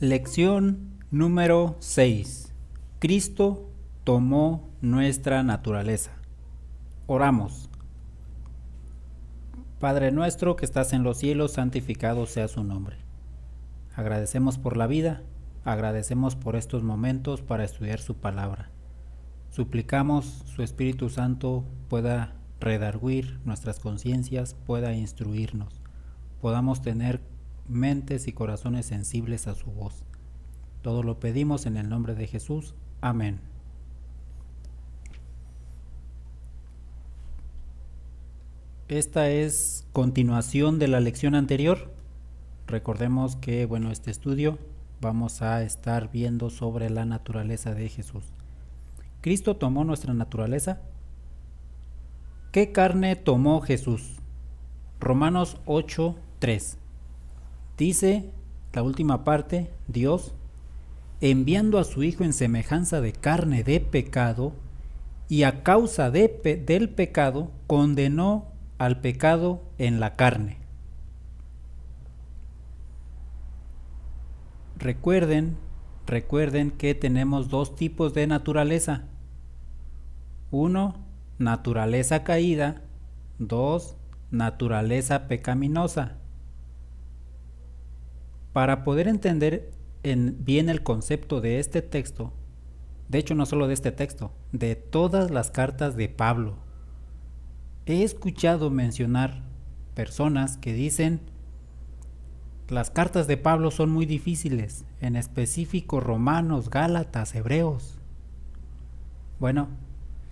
Lección número 6. Cristo tomó nuestra naturaleza. Oramos. Padre nuestro que estás en los cielos, santificado sea su nombre. Agradecemos por la vida, agradecemos por estos momentos para estudiar su palabra. Suplicamos su Espíritu Santo pueda redarguir nuestras conciencias, pueda instruirnos, podamos tener mentes y corazones sensibles a su voz. Todo lo pedimos en el nombre de Jesús. Amén. Esta es continuación de la lección anterior. Recordemos que, este estudio vamos a estar viendo sobre la naturaleza de Jesús. ¿Cristo tomó nuestra naturaleza? ¿Qué carne tomó Jesús? Romanos 8:3. Dice la última parte, Dios, enviando a su Hijo en semejanza de carne de pecado, y a causa del pecado, condenó al pecado en la carne. Recuerden que tenemos dos tipos de naturaleza. 1, naturaleza caída. 2, naturaleza pecaminosa. Para poder entender bien el concepto de este texto, de hecho no solo de este texto, de todas las cartas de Pablo, he escuchado mencionar personas que dicen las cartas de Pablo son muy difíciles, en específico Romanos, Gálatas, Hebreos. Bueno,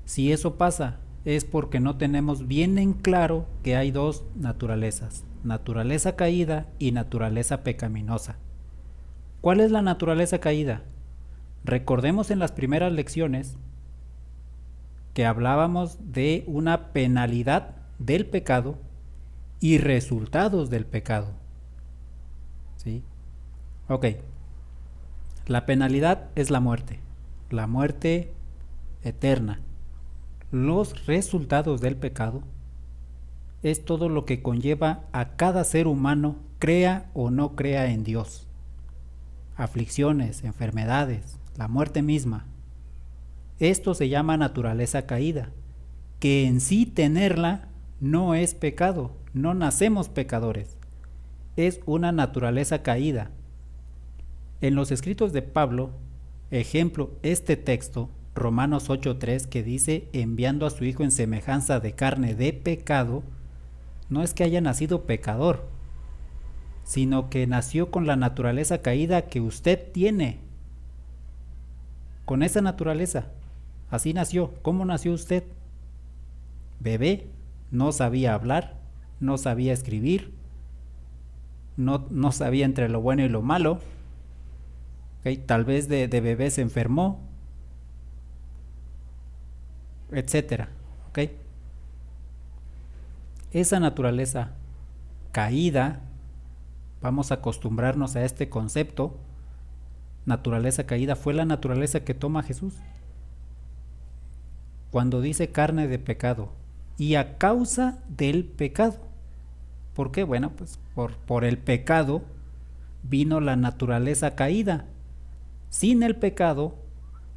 si eso pasa es porque no tenemos bien en claro que hay dos naturalezas, naturaleza caída y naturaleza pecaminosa. ¿Cuál es la naturaleza caída? Recordemos en las primeras lecciones que hablábamos de una penalidad del pecado y resultados del pecado. ¿Sí? Ok. La penalidad es la muerte eterna. Los resultados del pecado es todo lo que conlleva a cada ser humano, crea o no crea en Dios. Aflicciones, enfermedades, la muerte misma. Esto se llama naturaleza caída, que en sí tenerla no es pecado, no nacemos pecadores, es una naturaleza caída. En los escritos de Pablo, ejemplo, este texto, Romanos 8:3, que dice, enviando a su Hijo en semejanza de carne de pecado, no es que haya nacido pecador, sino que nació con la naturaleza caída que usted tiene. Con esa naturaleza, así nació. ¿Cómo nació usted? Bebé, no sabía hablar, no sabía escribir, no sabía entre lo bueno y lo malo. Tal vez de bebé se enfermó, etcétera. Esa naturaleza caída, vamos a acostumbrarnos a este concepto, naturaleza caída, fue la naturaleza que toma Jesús. Cuando dice carne de pecado, y a causa del pecado. ¿Por qué? Bueno, pues por el pecado vino la naturaleza caída. Sin el pecado,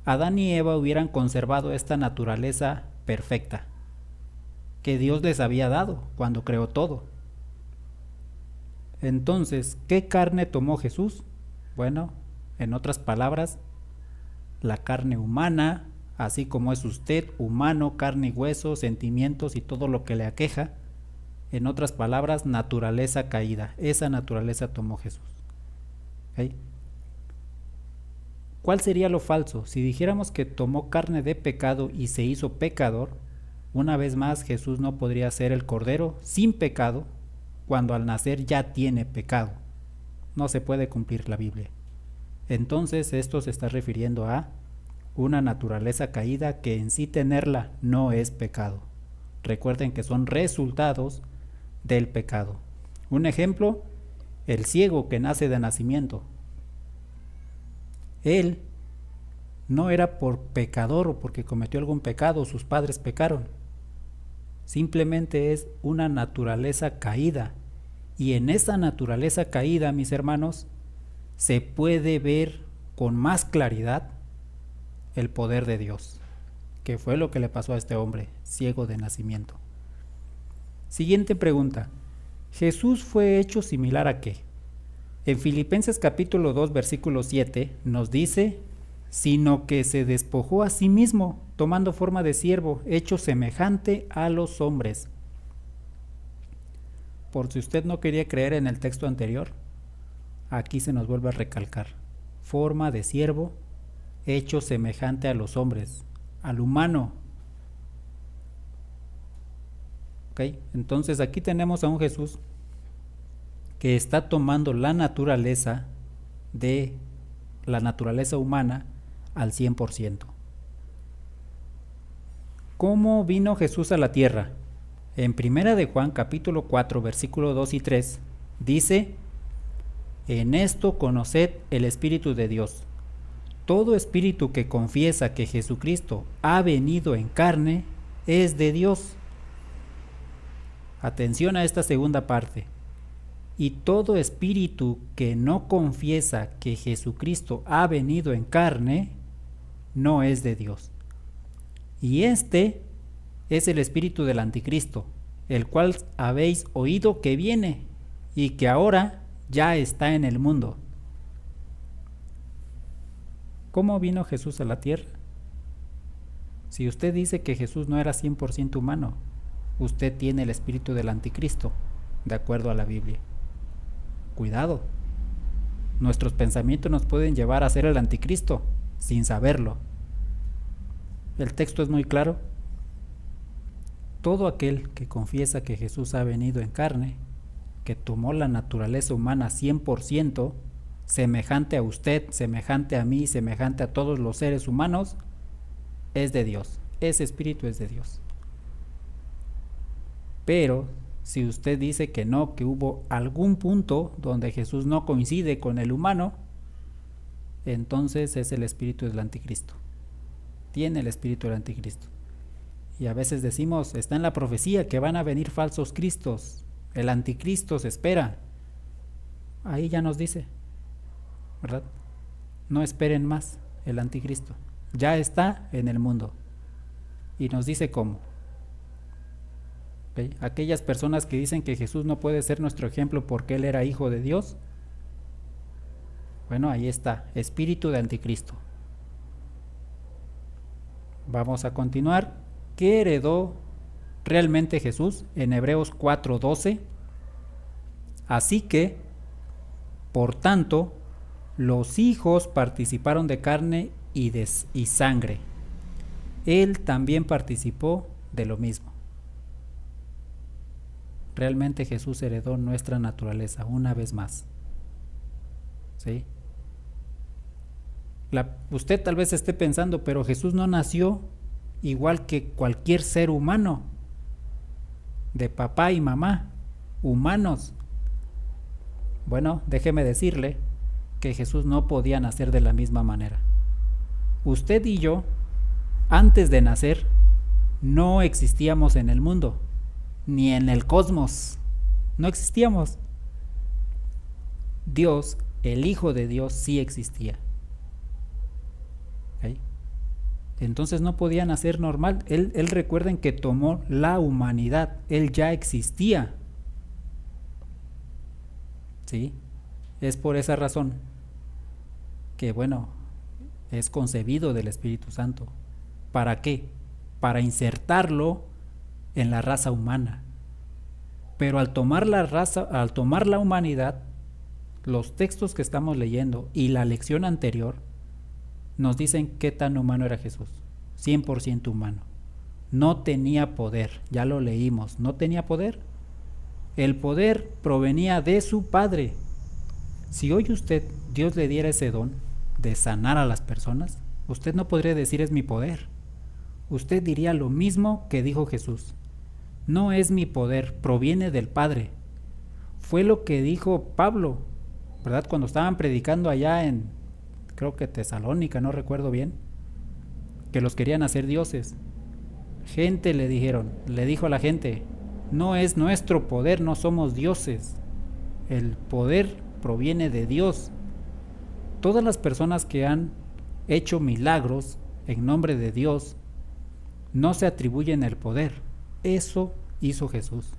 Adán y Eva hubieran conservado esta naturaleza perfecta que Dios les había dado cuando creó todo. Entonces, ¿qué carne tomó Jesús? Bueno, en otras palabras, la carne humana, así como es usted, humano, carne y hueso, sentimientos y todo lo que le aqueja. En otras palabras, naturaleza caída. Esa naturaleza tomó Jesús. ¿Cuál sería lo falso? Si dijéramos que tomó carne de pecado y se hizo pecador, una vez más Jesús no podría ser el Cordero sin pecado, cuando al nacer ya tiene pecado. No se puede cumplir la Biblia. Entonces esto se está refiriendo a una naturaleza caída que en sí tenerla no es pecado. Recuerden que son resultados del pecado. Un ejemplo, el ciego que nace de nacimiento. Él no era por pecador o porque cometió algún pecado, sus padres pecaron. Simplemente es una naturaleza caída. Y en esa naturaleza caída, mis hermanos, se puede ver con más claridad el poder de Dios, que fue lo que le pasó a este hombre ciego de nacimiento. Siguiente pregunta. ¿Jesús fue hecho similar a qué? En Filipenses capítulo 2 versículo 7 nos dice: sino que se despojó a sí mismo, tomando forma de siervo, hecho semejante a los hombres. Por si usted no quería creer en el texto anterior, aquí se nos vuelve a recalcar: forma de siervo, hecho semejante a los hombres, al humano. ¿Okay? Entonces aquí tenemos a un Jesús que está tomando la naturaleza de la naturaleza humana al 100%. ¿Cómo vino Jesús a la tierra? En Primera de Juan capítulo 4 versículo 2 y 3 dice: en esto conoced el Espíritu de Dios. Todo espíritu que confiesa que Jesucristo ha venido en carne es de Dios. Atención a esta segunda parte. Y todo espíritu que no confiesa que Jesucristo ha venido en carne no es de Dios. Y este es el espíritu del anticristo, el cual habéis oído que viene y que ahora ya está en el mundo. ¿Cómo vino Jesús a la tierra? Si usted dice que Jesús no era 100% humano, usted tiene el espíritu del anticristo, de acuerdo a la Biblia. Cuidado, nuestros pensamientos nos pueden llevar a ser el anticristo sin saberlo. El texto es muy claro. Todo aquel que confiesa que Jesús ha venido en carne, que tomó la naturaleza humana 100%, semejante a usted, semejante a mí, semejante a todos los seres humanos, es de Dios. Ese espíritu es de Dios. Pero si usted dice que no, que hubo algún punto donde Jesús no coincide con el humano, entonces es el espíritu del anticristo. Tiene el espíritu del anticristo. Y a veces decimos, está en la profecía que van a venir falsos cristos, el anticristo se espera. Ahí ya nos dice, ¿verdad? No esperen más el anticristo. Ya está en el mundo. Y nos dice cómo. ¿Okay? Aquellas personas que dicen que Jesús no puede ser nuestro ejemplo porque Él era hijo de Dios, bueno, ahí está, espíritu de anticristo. Vamos a continuar. ¿Qué heredó realmente Jesús? En Hebreos 4:12. Así que, por tanto, los hijos participaron de carne y sangre. Él también participó de lo mismo. Realmente Jesús heredó nuestra naturaleza una vez más. ¿Sí? Usted tal vez esté pensando, pero Jesús no nació igual que cualquier ser humano, de papá y mamá, humanos. Bueno, déjeme decirle que Jesús no podía nacer de la misma manera. Usted y yo, antes de nacer, no existíamos en el mundo, ni en el cosmos. No existíamos. Dios, el Hijo de Dios, sí existía. ¿Okay? Entonces no podía nacer normal. Él recuerden que tomó la humanidad. Él ya existía. ¿Sí? Es por esa razón que, bueno, es concebido del Espíritu Santo. ¿Para qué? Para insertarlo en la raza humana. Pero al tomar la humanidad, los textos que estamos leyendo y la lección anterior nos dicen qué tan humano era Jesús. 100% humano. No tenía poder, ya lo leímos, no tenía poder. El poder provenía de su Padre. Si hoy Dios le diera ese don de sanar a las personas, usted no podría decir es mi poder. Usted diría lo mismo que dijo Jesús. No es mi poder, proviene del Padre. Fue lo que dijo Pablo, ¿verdad? Cuando estaban predicando allá en, creo que Tesalónica, no recuerdo bien, que los querían hacer dioses. Le dijo a la gente, no es nuestro poder, no somos dioses. El poder proviene de Dios. Todas las personas que han hecho milagros en nombre de Dios no se atribuyen el poder. Eso hizo Jesús.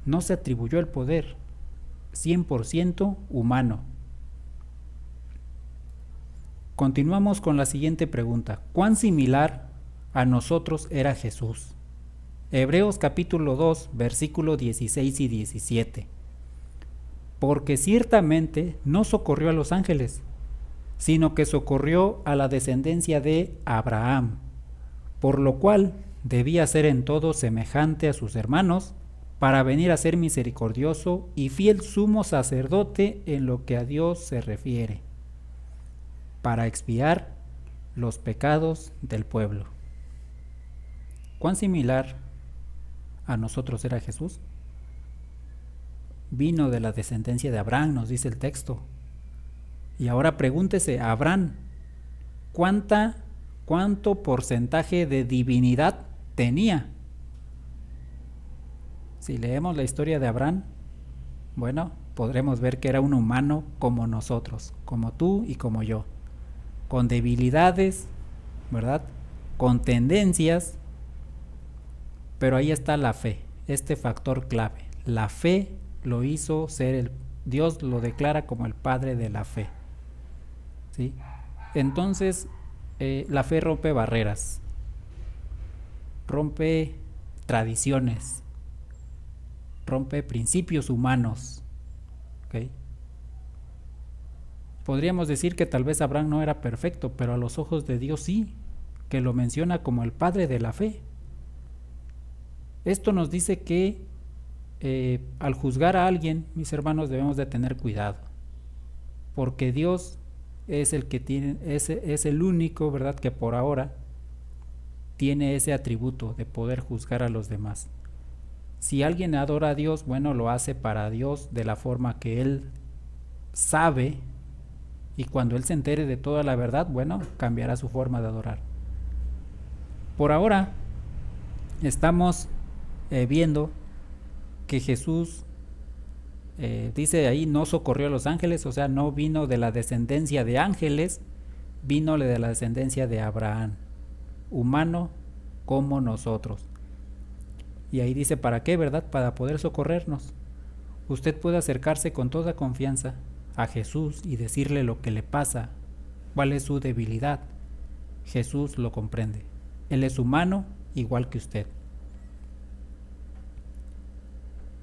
No se atribuyó el poder. 100% humano. Continuamos con la siguiente pregunta. ¿Cuán similar a nosotros era Jesús? Hebreos capítulo 2, versículo 16 y 17. Porque ciertamente no socorrió a los ángeles, sino que socorrió a la descendencia de Abraham, por lo cual debía ser en todo semejante a sus hermanos, para venir a ser misericordioso y fiel sumo sacerdote en lo que a Dios se refiere, para expiar los pecados del pueblo. ¿Cuán similar a nosotros era Jesús? Vino de la descendencia de Abraham, nos dice el texto. Y ahora pregúntese, Abraham, ¿cuánto porcentaje de divinidad tenía? Si leemos la historia de Abraham, bueno, podremos ver que era un humano como nosotros, como tú y como yo, con debilidades, ¿verdad? Con tendencias, pero ahí está la fe, este factor clave. La fe lo hizo ser Dios lo declara como el padre de la fe, ¿sí? Entonces, la fe rompe barreras, rompe tradiciones, rompe principios humanos, ¿okay? Podríamos decir que tal vez Abraham no era perfecto, pero a los ojos de Dios sí, que lo menciona como el padre de la fe. Esto nos dice que al juzgar a alguien, mis hermanos, debemos de tener cuidado, porque Dios es el que tiene, es el único, ¿verdad?, que por ahora tiene ese atributo de poder juzgar a los demás. Si alguien adora a Dios, bueno, lo hace para Dios de la forma que Él sabe, y cuando Él se entere de toda la verdad, bueno, cambiará su forma de adorar. Por ahora estamos viendo que Jesús dice ahí, no socorrió a los ángeles, o sea, no vino de la descendencia de ángeles, vino de la descendencia de Abraham, humano como nosotros. Y ahí dice, ¿para qué, verdad? Para poder socorrernos. Usted puede acercarse con toda confianza a Jesús y decirle lo que le pasa, cuál es su debilidad. Jesús lo comprende. Él es humano igual que usted.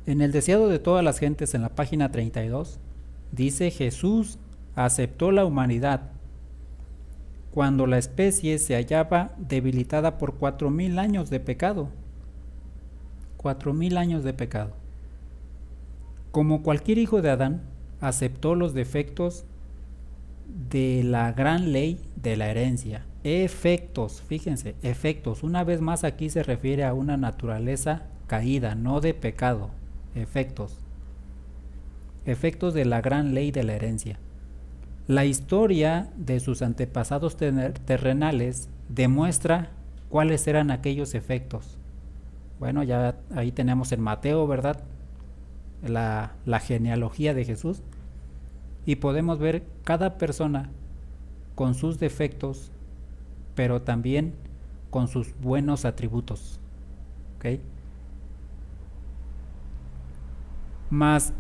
En el deseado de todas las gentes, en la página 32, dice, Jesús aceptó la humanidad cuando la especie se hallaba debilitada por 4000 años de pecado. 4000 años de pecado. Como cualquier hijo de Adán, aceptó los defectos de la gran ley de la herencia. Efectos, fíjense, efectos. Una vez más aquí se refiere a una naturaleza caída, no de pecado. Efectos. Efectos de la gran ley de la herencia. La historia de sus antepasados terrenales demuestra cuáles eran aquellos efectos. Bueno, ya ahí tenemos en Mateo, ¿verdad?, la genealogía de Jesús, y podemos ver cada persona con sus defectos, pero también con sus buenos atributos, ¿ok? Mas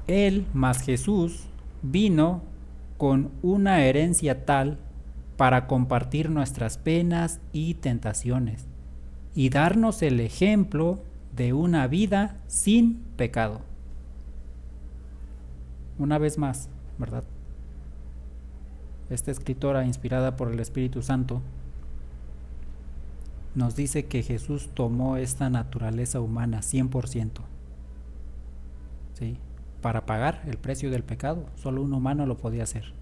Jesús vino con una herencia tal para compartir nuestras penas y tentaciones y darnos el ejemplo de una vida sin pecado. Una vez más, ¿verdad? Esta escritora, inspirada por el Espíritu Santo, nos dice que Jesús tomó esta naturaleza humana 100%, ¿sí?, para pagar el precio del pecado. Solo un humano lo podía hacer.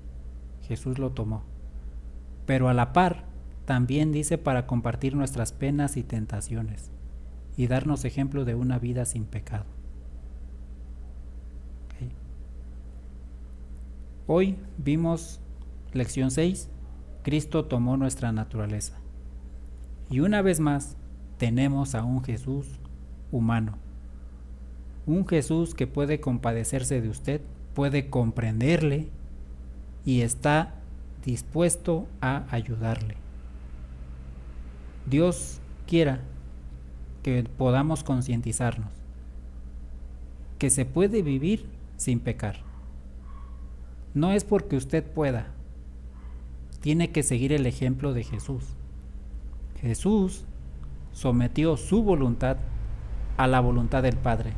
Jesús lo tomó. Pero a la par, también dice para compartir nuestras penas y tentaciones y darnos ejemplo de una vida sin pecado. ¿Okay? Hoy vimos lección 6, Cristo tomó nuestra naturaleza. Y una vez más tenemos a un Jesús humano. Un Jesús que puede compadecerse de usted, puede comprenderle y está dispuesto a ayudarle. Dios quiera que podamos concientizarnos que se puede vivir sin pecar. No es porque usted pueda, tiene que seguir el ejemplo de Jesús. Jesús sometió su voluntad a la voluntad del Padre.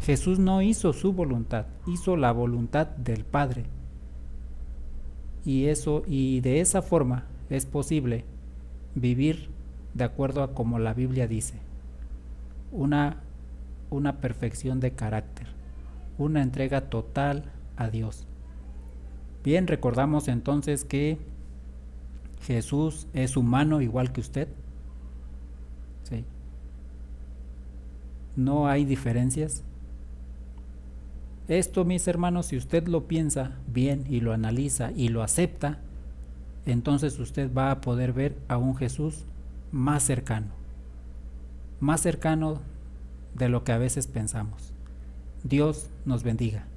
Jesús no hizo su voluntad, hizo la voluntad del Padre. Y de esa forma es posible vivir de acuerdo a como la Biblia dice. Una perfección de carácter, una entrega total a Dios. Bien, recordamos entonces que Jesús es humano igual que usted. Sí. No hay diferencias. Esto, mis hermanos, si usted lo piensa bien y lo analiza y lo acepta, entonces usted va a poder ver a un Jesús más cercano de lo que a veces pensamos. Dios nos bendiga.